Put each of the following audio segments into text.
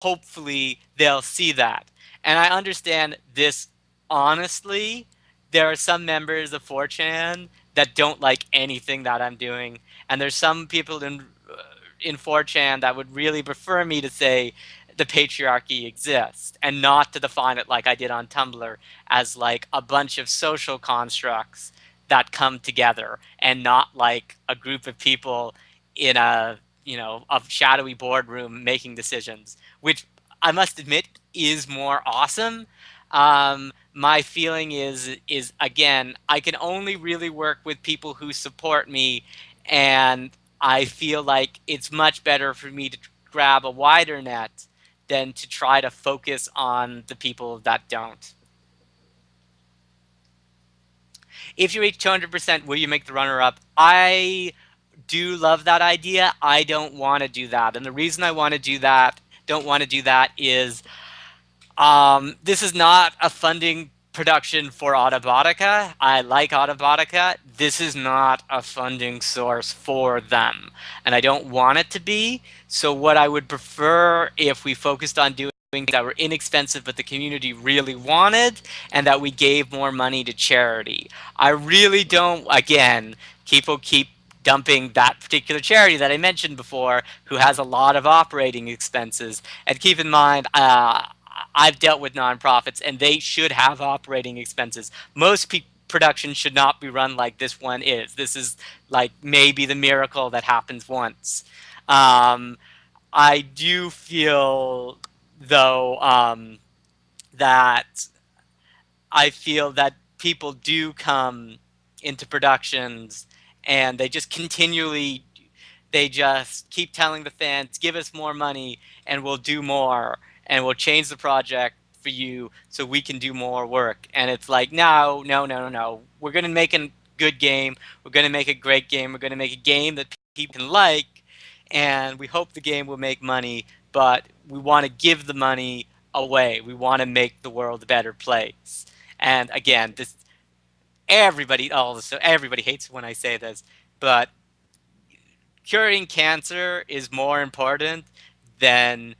hopefully they'll see that. And I understand this honestly. There are some members of 4chan that don't like anything that I'm doing, and there's some people in 4chan that would really prefer me to say the patriarchy exists and not to define it like I did on Tumblr as like a bunch of social constructs that come together and not like a group of people in a shadowy boardroom making decisions, which I must admit is more awesome. My feeling is again, I can only really work with people who support me, and I feel like it's much better for me to grab a wider net than to try to focus on the people that don't. If you reach 200%, will you make the runner up? I do love that idea. I don't want to do that. And the reason I want to do that, don't want to do that is this is not a funding production for Autobotica. I like Autobotica. This is not a funding source for them. And I don't want it to be. So what I would prefer if we focused on doing things that were inexpensive but the community really wanted, and that we gave more money to charity. I really don't, again, people keep dumping that particular charity that I mentioned before, who has a lot of operating expenses. And keep in mind, I've dealt with nonprofits, and they should have operating expenses. Most productions should not be run like this one is. This is like maybe the miracle that happens once. Um, I do feel, though, that I feel that people do come into productions and they just continually, they just keep telling the fans, give us more money and we'll do more and we'll change the project for you so we can do more work. And it's like, no, no, no, no, no. We're going to make a good game. We're going to make a great game. We're going to make a game that people can like, and we hope the game will make money, but we want to give the money away. We want to make the world a better place. And again, this everybody hates when I say this, but curing cancer is more important than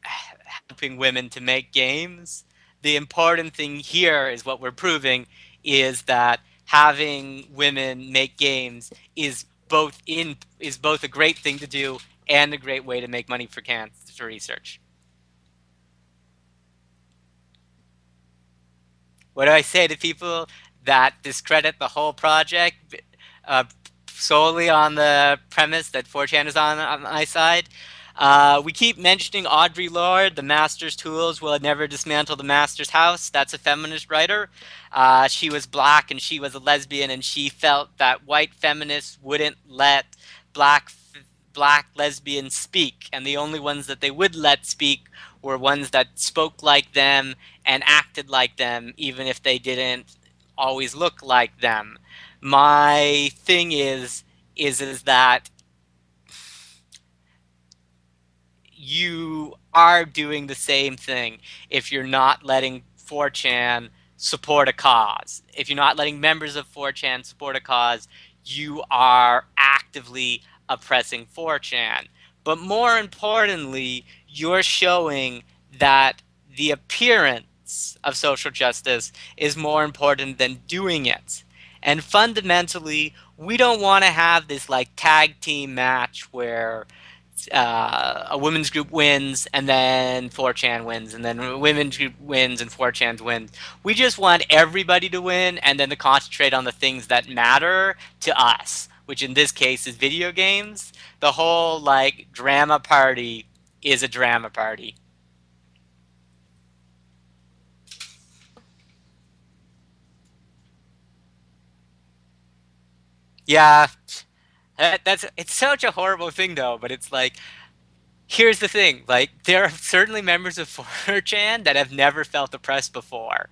helping women to make games. The important thing here is what we're proving is that having women make games is both a great thing to do and a great way to make money for cancer research. What do I say to people that discredit the whole project uh, solely on the premise that 4chan is on my side? We keep mentioning Audre Lorde, the master's tools will never dismantle the master's house. That's a feminist writer. She was black and she was a lesbian, and she felt that white feminists wouldn't let black black lesbians speak, and the only ones that they would let speak were ones that spoke like them and acted like them, even if they didn't always look like them. My thing is that you are doing the same thing if you're not letting 4chan support a cause. If you're not letting members of 4chan support a cause, you are actively oppressing 4chan. But more importantly, you're showing that the appearance of social justice is more important than doing it. And fundamentally, we don't want to have this like tag team match where a women's group wins and then 4chan wins, and then a women's group wins and 4chan wins. We just want everybody to win and then to concentrate on the things that matter to us, which in this case is video games. The whole like drama party is a drama party. Yeah, that's it's such a horrible thing though, but it's like, here's the thing, like there are certainly members of 4chan that have never felt oppressed before,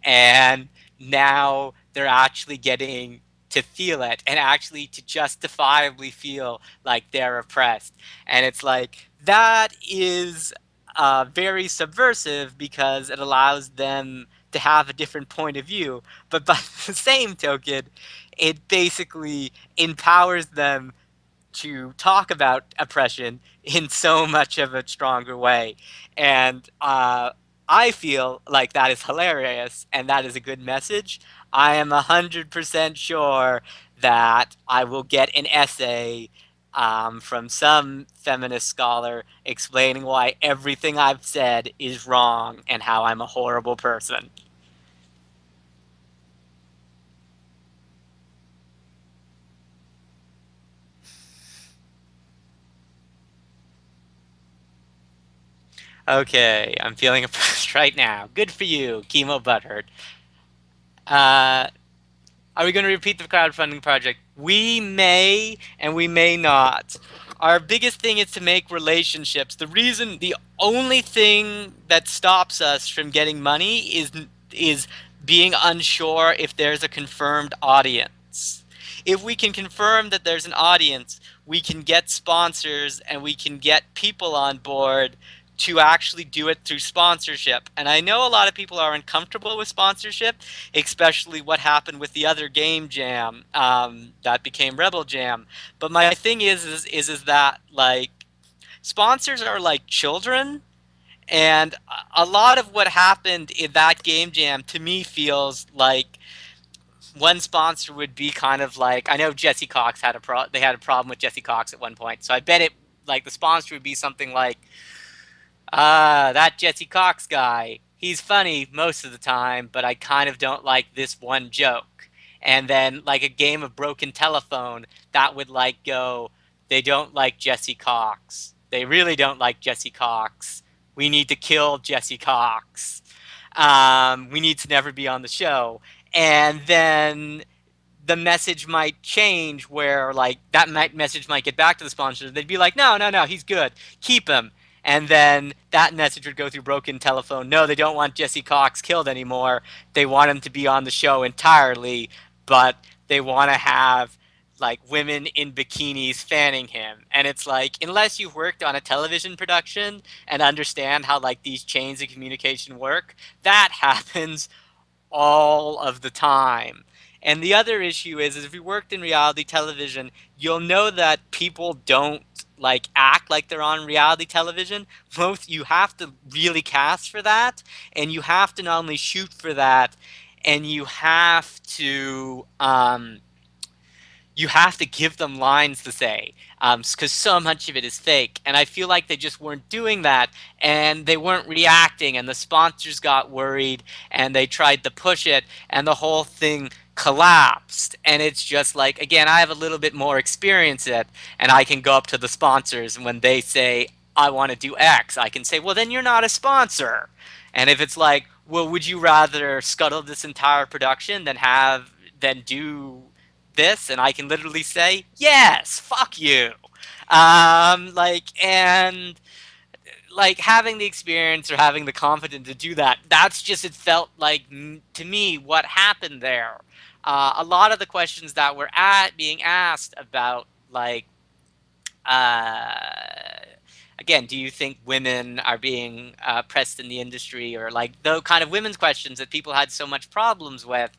and now they're actually getting to feel it and actually to justifiably feel like they're oppressed. And it's like that is very subversive because it allows them to have a different point of view, but by the same token, it basically empowers them to talk about oppression in so much of a stronger way. And I feel like that is hilarious and that is a good message. I am 100% sure that I will get an essay from some feminist scholar explaining why everything I've said is wrong and how I'm a horrible person. Okay, I'm feeling oppressed right now. Good for you, Chemo Butthurt. Uh, Are we going to repeat the crowdfunding project? We may and we may not. Our biggest thing is to make relationships. The only thing that stops us from getting money is being unsure if there's a confirmed audience. If we can confirm that there's an audience, we can get sponsors and we can get people on board to actually do it through sponsorship. And I know a lot of people are uncomfortable with sponsorship, especially what happened with the other game jam that became Rebel Jam. But my thing is that like sponsors are like children, and a lot of what happened in that game jam to me feels like one sponsor would be kind of like, I know Jesse Cox had they had a problem with Jesse Cox at one point, so I bet it like the sponsor would be something like, that Jesse Cox guy. He's funny most of the time, but I kind of don't like this one joke. And then, like a game of broken telephone, that would like go, they don't like Jesse Cox. They really don't like Jesse Cox. We need to kill Jesse Cox. We need to never be on the show. And then the message might change where like message might get back to the sponsors. They'd be like, no, no, no, he's good. Keep him. And then that message would go through broken telephone. No, they don't want Jesse Cox killed anymore. They want him to be on the show entirely, but they want to have like women in bikinis fanning him. And it's like, unless you've worked on a television production and understand how like these chains of communication work, that happens all of the time. And the other issue is if you worked in reality television, you'll know that people don't like act like they're on reality television. Most you have to really cast for that, and you have to not only shoot for that, and you have to give them lines to say because so much of it is fake. And I feel like they just weren't doing that and they weren't reacting and the sponsors got worried and they tried to push it and the whole thing collapsed. And it's just like, again, I have a little bit more experience in it and I can go up to the sponsors and when they say, I want to do X, I can say, well, then you're not a sponsor. And if it's like, well, would you rather scuttle this entire production than do this, and I can literally say, yes, fuck you. And like having the experience or having the confidence to do that, that's just, it felt like to me what happened there. A lot of the questions that were being asked about like, uh, again, do you think women are being pressed in the industry or like the kind of women's questions that people had so much problems with?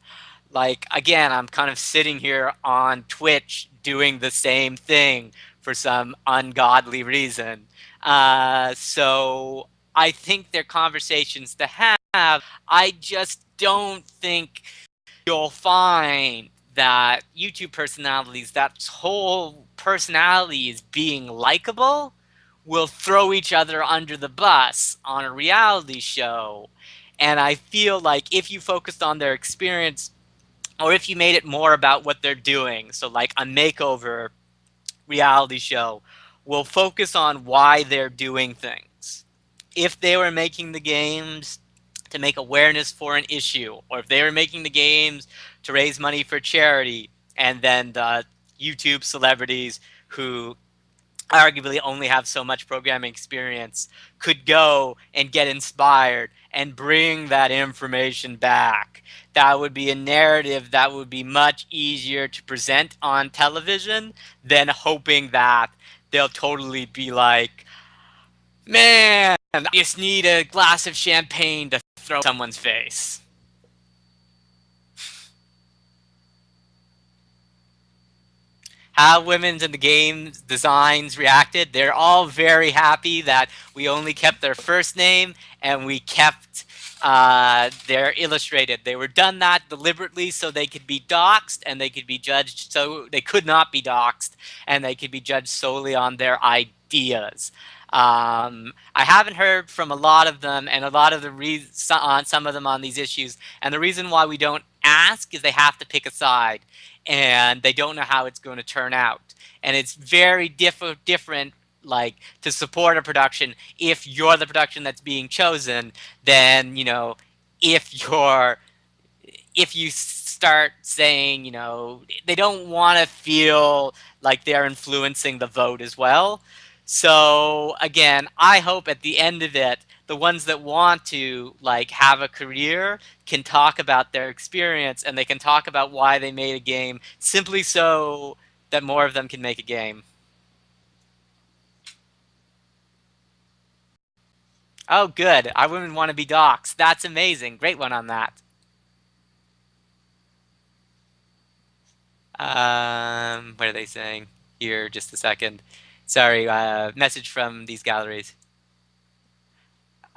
Like, again, I'm kind of sitting here on Twitch doing the same thing for some ungodly reason. So I think they're conversations to have. I just don't think you'll find that YouTube personalities, that whole personality is being likable, will throw each other under the bus on a reality show. And I feel like if you focused on their experience or if you made it more about what they're doing, so like a makeover reality show will focus on why they're doing things. If they were making the games to make awareness for an issue, or if they were making the games to raise money for charity, and then the YouTube celebrities who arguably only have so much programming experience could go and get inspired and bring that information back. That would be a narrative that would be much easier to present on television than hoping that they'll totally be like, man, I just need a glass of champagne to throw someone's face. how women's in the game's designs reacted. They're all very happy that we only kept their first name and we kept their illustrated. They were done that deliberately so they could be doxxed and they could be judged. So they could not be doxxed and they could be judged solely on their ideas. I haven't heard from a lot of them, and a lot of the on some of them on these issues. And the reason why we don't ask is they have to pick a side, and they don't know how it's going to turn out. And it's very different, like to support a production if you're the production that's being chosen, then if you're if you start saying, they don't want to feel like they're influencing the vote as well. So again, I hope at the end of it, the ones that want to like have a career can talk about their experience and they can talk about why they made a game simply so that more of them can make a game. Oh, good. I wouldn't want to be doxxed. That's amazing. Great one on that. What are they saying? Here, just a second. Sorry, message from these galleries.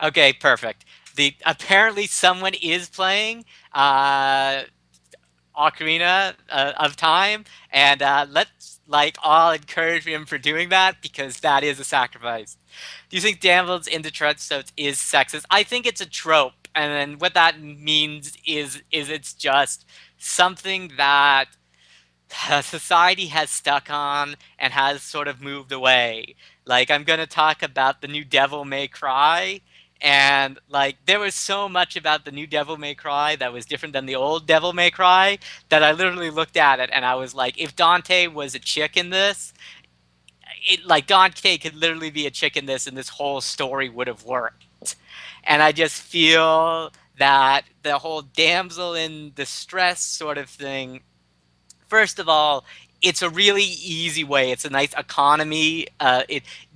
Okay, perfect. The apparently someone is playing uh, Ocarina of Time, and let's like all encourage him for doing that because that is a sacrifice. Do you think Danville's into Treadstones is sexist? I think it's a trope, and then what that means is it's just something that society has stuck on and has sort of moved away. Like, I'm going to talk about the new Devil May Cry. And, like, there was so much about the new Devil May Cry that was different than the old Devil May Cry that I literally looked at it and I was like, if Dante was a chick in this, like, Dante could literally be a chick in this and this whole story would have worked. And I just feel that the whole damsel in distress sort of thing. First of all, it's a really easy way. It's a nice economy.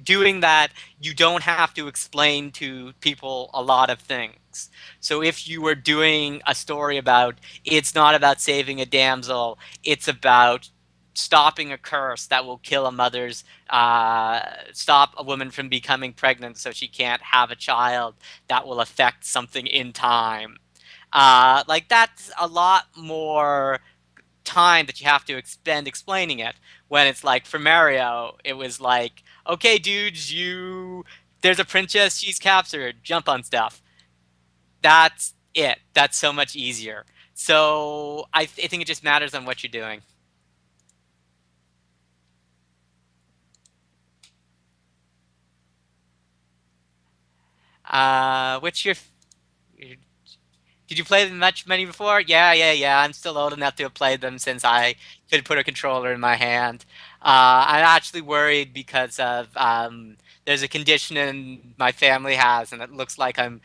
Doing that, you don't have to explain to people a lot of things. So if you were doing a story about, it's not about saving a damsel, it's about stopping a curse that will kill a mother's, stop a woman from becoming pregnant so she can't have a child that will affect something in time. Like that's a lot more time that you have to expend explaining it. When it's like for Mario, it was like, okay, dudes, there's a princess, she's captured, jump on stuff. That's it. That's so much easier. So I think it just matters on what you're doing. What's your Did you play them many before? Yeah, yeah, yeah. I'm still old enough to have played them since I could put a controller in my hand. I'm actually worried because of there's a condition my family has, and it looks like I'm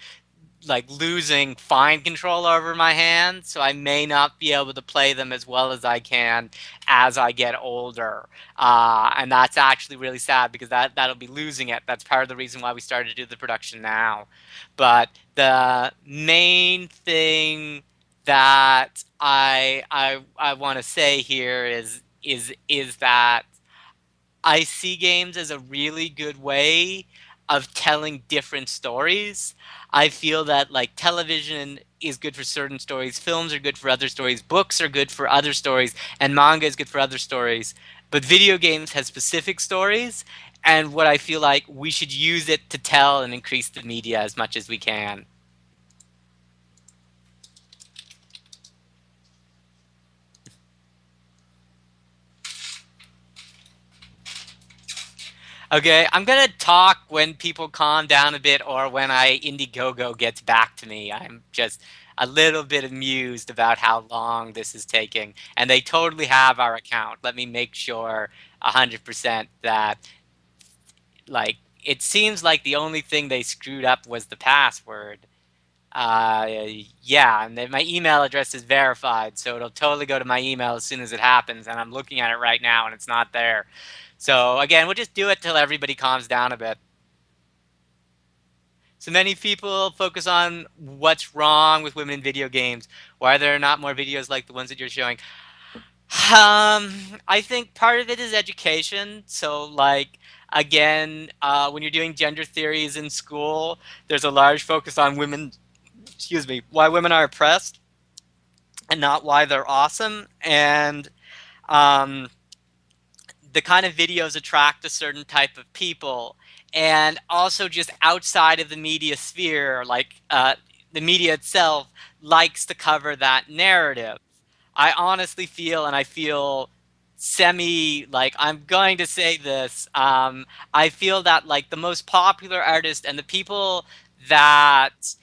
like losing fine control over my hand, so I may not be able to play them as well as I can as I get older. And that's actually really sad because that'll be losing it. That's part of the reason why we started to do the production now. But the main thing that I want to say here is that I see games as a really good way of telling different stories. I feel that like television is good for certain stories, films are good for other stories, books are good for other stories, and manga is good for other stories. But video games have specific stories, and what I feel like we should use it to tell and increase the media as much as we can. Okay, I'm gonna talk when people calm down a bit or when Indiegogo gets back to me. I'm just a little bit amused about how long this is taking. And they totally have our account. Let me make sure 100% that, like, it seems like the only thing they screwed up was the password. Uh, yeah, and then my email address is verified, so it'll totally go to my email as soon as it happens, and I'm looking at it right now and it's not there. So again, we'll just do it till everybody calms down a bit. So many people focus on what's wrong with women in video games. Why are there not more videos like the ones that you're showing? I think part of it is education. So, like, again, when you're doing gender theories in school, there's a large focus on women, excuse me, why women are oppressed and not why they're awesome. And um, the kind of videos attract a certain type of people. And also, just outside of the media sphere, like the media itself likes to cover that narrative. I honestly feel, and I feel semi like I'm going to say this. I feel that like the most popular artists and the people that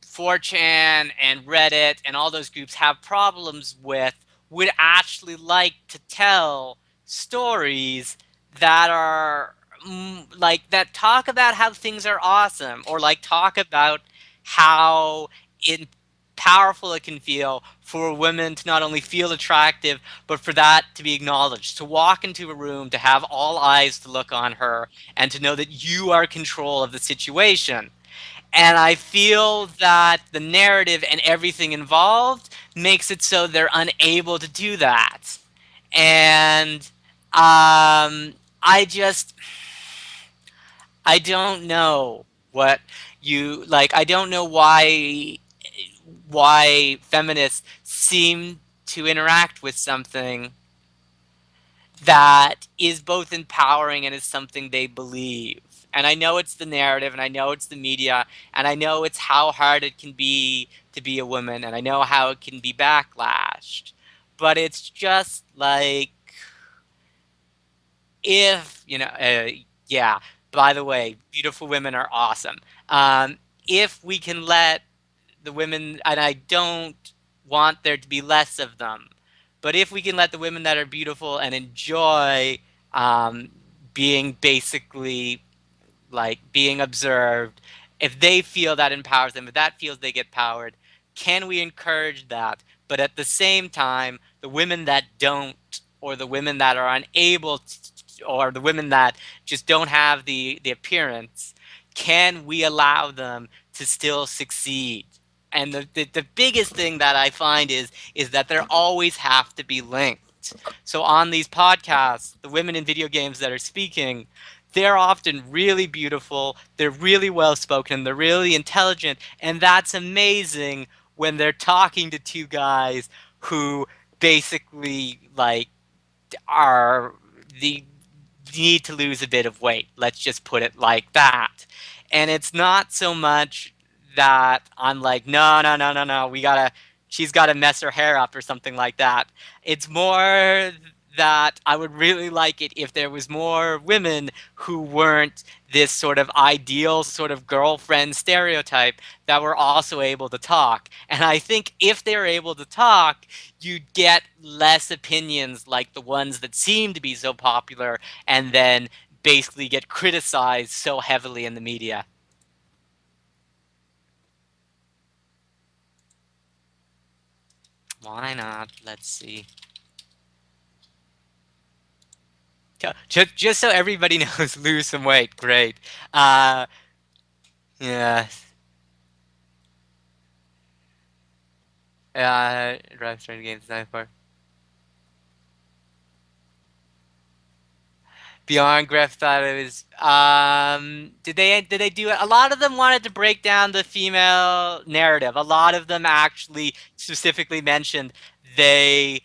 4chan and Reddit and all those groups have problems with would actually like to tell stories that are like that talk about how things are awesome, or like talk about how in powerful it can feel for women to not only feel attractive but for that to be acknowledged, to walk into a room, to have all eyes to look on her, and to know that you are in control of the situation. And I feel that the narrative and everything involved makes it so they're unable to do that. And I just, I don't know what you like. I don't know why feminists seem to interact with something that is both empowering and is something they believe. And I know it's the narrative, and I know it's the media, and I know it's how hard it can be to be a woman, and I know how it can be backlashed. But it's just like, if, yeah, by the way, beautiful women are awesome. Um, if we can let the women, and I don't want there to be less of them, but if we can let the women that are beautiful and enjoy um, being basically like being observed, if they feel that empowers them, if that feels they get powered, can we encourage that? But at the same time, the women that don't, or the women that are unable to, or the women that just don't have the appearance, can we allow them to still succeed? And the biggest thing that I find is that there always have to be linked. So on these podcasts, the women in video games that are speaking, they're often really beautiful, they're really well spoken, they're really intelligent, and that's amazing when they're talking to two guys who basically like are the need to lose a bit of weight. Let's just put it like that. And it's not so much that I'm like, no, no, no, no, no, she's gotta mess her hair up or something like that. It's more that I would really like it if there was more women who weren't this sort of ideal sort of girlfriend stereotype that were also able to talk. And I think if they're able to talk, you'd get less opinions like the ones that seem to be so popular and then basically get criticized so heavily in the media. Why not? Let's see. Just so everybody knows, lose some weight. Great. Uh, yeah. Drive straight games. Beyond Griff thought it was did they do it? A lot of them wanted to break down the female narrative. A lot of them actually specifically mentioned they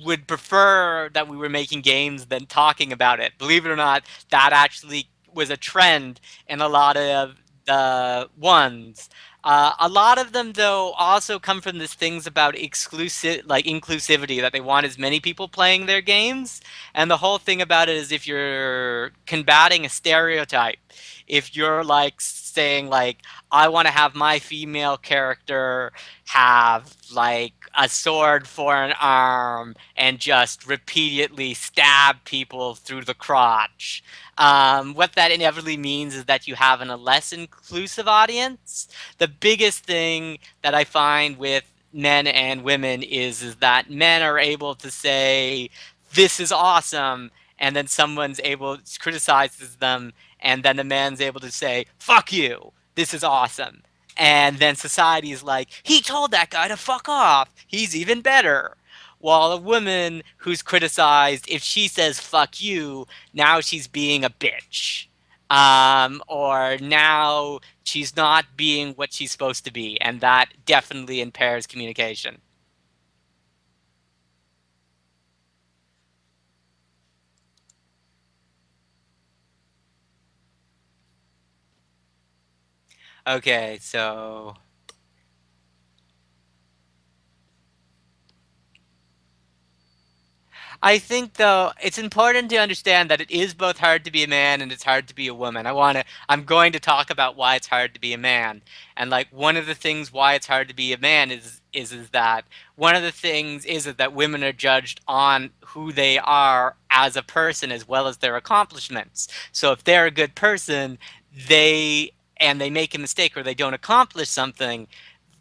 would prefer that we were making games than talking about it. Believe it or not, that actually was a trend in a lot of the ones. A lot of them, though, also come from these things about inclusivity, that they want as many people playing their games. And the whole thing about it is, if you're combating a stereotype, if you're like saying like, I want to have my female character have like a sword for an arm and just repeatedly stab people through the crotch. What that inevitably means is that you have a less inclusive audience. The biggest thing that I find with men and women is that men are able to say, this is awesome, and then someone's able criticizes them, and then the man's able to say, fuck you, this is awesome. And then society is like, he told that guy to fuck off, he's even better. while a woman who's criticized, if she says fuck you, now she's being a bitch. Or now she's not being what she's supposed to be. And that definitely impairs communication. Okay, so I think though it's important to understand that it is both hard to be a man and it's hard to be a woman. I'm going to talk about why it's hard to be a man. And like one of the things why it's hard to be a man is that one of the things is that women are judged on who they are as a person as well as their accomplishments. So if they're a good person, they and they make a mistake or they don't accomplish something,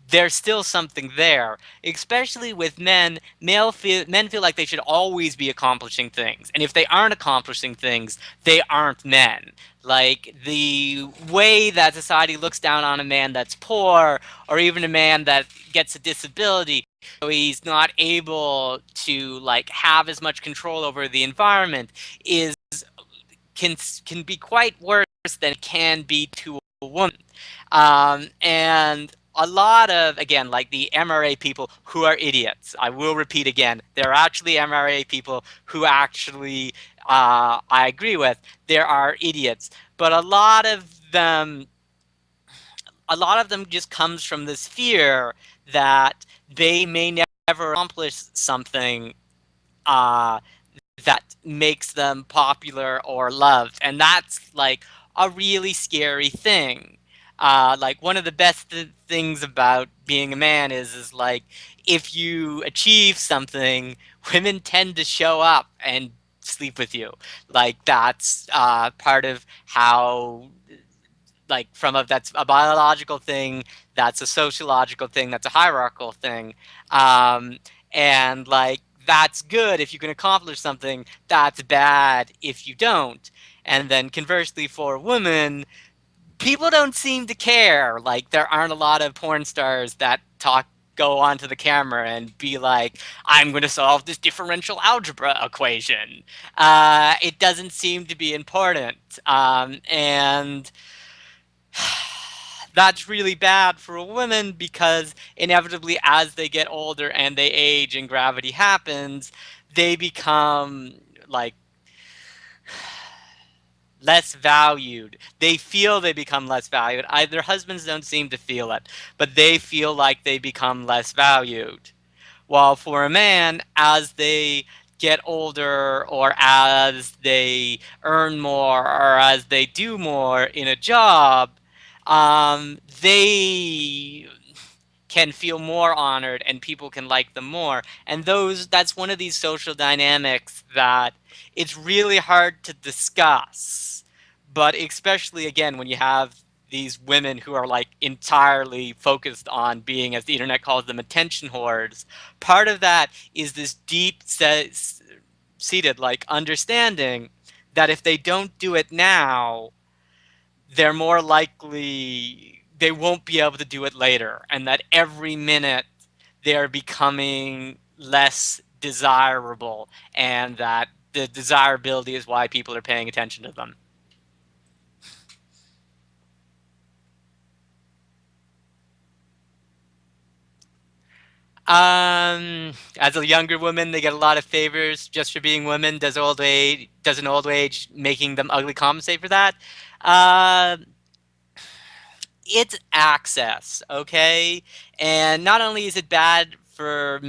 there's still something there. Especially with men, men feel like they should always be accomplishing things, and if they aren't accomplishing things, they aren't men. Like the way that society looks down on a man that's poor, or even a man that gets a disability, so he's not able to like have as much control over the environment, is can be quite worse than it can be to a woman. And a lot of, again, like the MRA people who are idiots. I will repeat again, there are actually MRA people who actually I agree with. There are idiots, but a lot of them just comes from this fear that they may never accomplish something uh, that makes them popular or loved. And that's like a really scary thing. Like one of the best things about being a man is like if you achieve something, women tend to show up and sleep with you. Like that's part of how like that's a biological thing, that's a sociological thing, that's a hierarchical thing. um, and like that's good if you can accomplish something, that's bad if you don't. And then conversely for women, people don't seem to care. Like there aren't a lot of porn stars that go onto the camera and be like, I'm going to solve this differential algebra equation. It doesn't seem to be important. And that's really bad for women because inevitably as they get older and they age and gravity happens, they become like less valued. They feel they become less valued. Their husbands don't seem to feel it, but they feel like they become less valued. While for a man, as they get older or as they earn more or as they do more in a job, they can feel more honored and people can like them more. And that's one of these social dynamics that it's really hard to discuss. But especially again when you have these women who are like entirely focused on being, as the internet calls them, attention whores, part of that is this seated like understanding that if they don't do it now, they're more likely they won't be able to do it later, and that every minute they're becoming less desirable, and that the desirability is why people are paying attention to them. As a younger woman, they get a lot of favors just for being women. Does an old age making them ugly compensate for that? Uh, it's access, okay? And not only is it bad for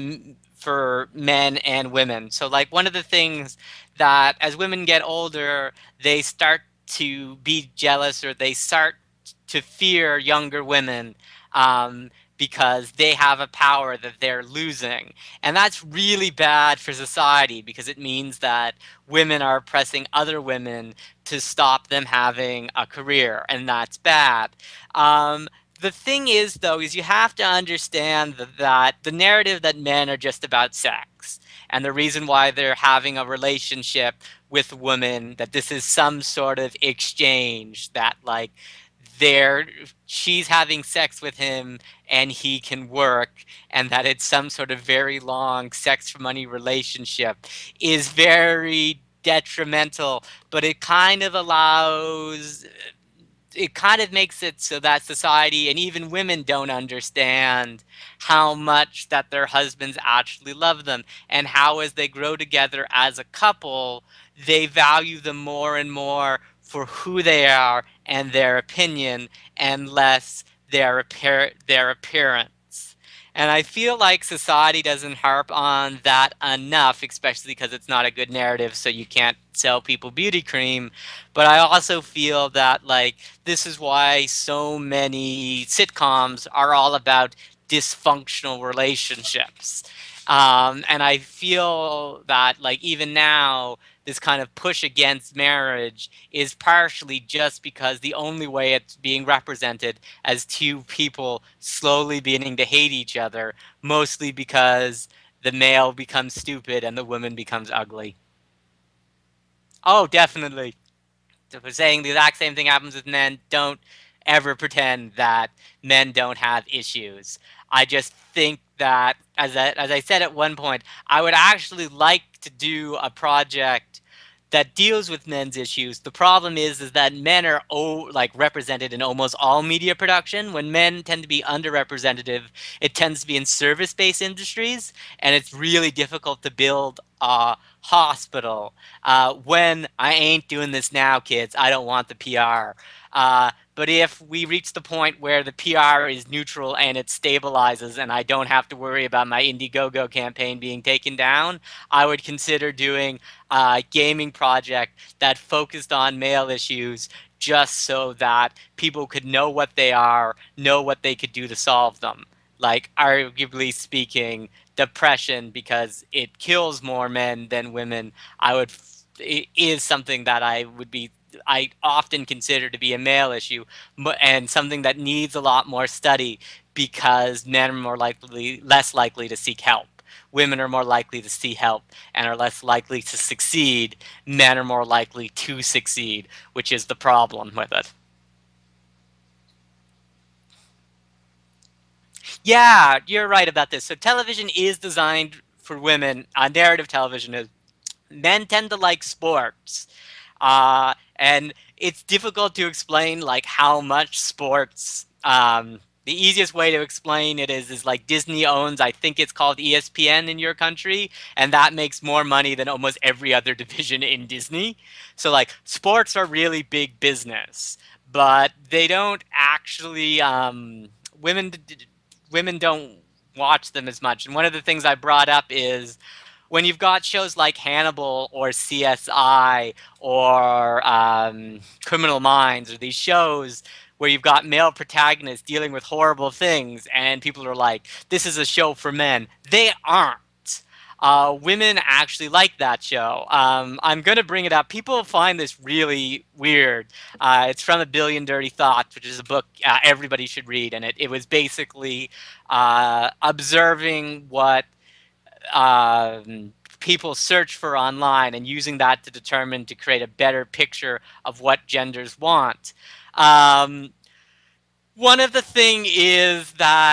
men and women. So like one of the things that as women get older, they start to be jealous or they start to fear younger women, because they have a power that they're losing. And that's really bad for society because it means that women are oppressing other women to stop them having a career, and that's bad. Um, the thing is, though, is you have to understand that the narrative that men are just about sex, and the reason why they're having a relationship with women, that this is some sort of exchange, that like they're she's having sex with him and he can work, and that it's some sort of very long sex for money relationship is very detrimental, but it kind of makes it so that society and even women don't understand how much that their husbands actually love them, and how as they grow together as a couple, they value them more and more for who they are and their opinion, and less their appearance. And I feel like society doesn't harp on that enough, especially because it's not a good narrative, so you can't sell people beauty cream. But I also feel that, like, this is why so many sitcoms are all about dysfunctional relationships. And I feel that, like, even now, this kind of push against marriage is partially just because the only way it's being represented as two people slowly beginning to hate each other, mostly because the male becomes stupid and the woman becomes ugly. Oh, definitely. So for saying the exact same thing happens with men, don't ever pretend that men don't have issues. I just think that, as I said at one point, I would actually like to do a project that deals with men's issues. The problem is that men are like represented in almost all media production. When men tend to be underrepresented, it tends to be in service-based industries, and it's really difficult to build a hospital. When I ain't doing this now, kids, I don't want the PR. But if we reach the point where the PR is neutral and it stabilizes, and I don't have to worry about my Indiegogo campaign being taken down, I would consider doing a gaming project that focused on male issues, just so that people could know what they are, know what they could do to solve them. Like, arguably speaking, depression, because it kills more men than women, it is something that I often consider to be a male issue, and something that needs a lot more study, because men are less likely to seek help. Women are more likely to see help and are less likely to succeed. Men are more likely to succeed, which is the problem with it. Yeah, you're right about this. So television is designed for women. Narrative television is. Men tend to like sports. And it's difficult to explain, like, how much sports. The easiest way to explain it is like Disney owns, I think it's called ESPN in your country, and that makes more money than almost every other division in Disney. So, like, sports are really big business, but they don't actually. Women women don't watch them as much. And one of the things I brought up is, when you've got shows like Hannibal or CSI or Criminal Minds, or these shows where you've got male protagonists dealing with horrible things, and people are like, this is a show for men. They aren't. Women actually like that show. I'm going to bring it up. People find this really weird. It's from A Billion Dirty Thoughts, which is a book everybody should read. And it was basically observing what people search for online, and using that to determine to create a better picture of what genders want. Um, One of the thing is that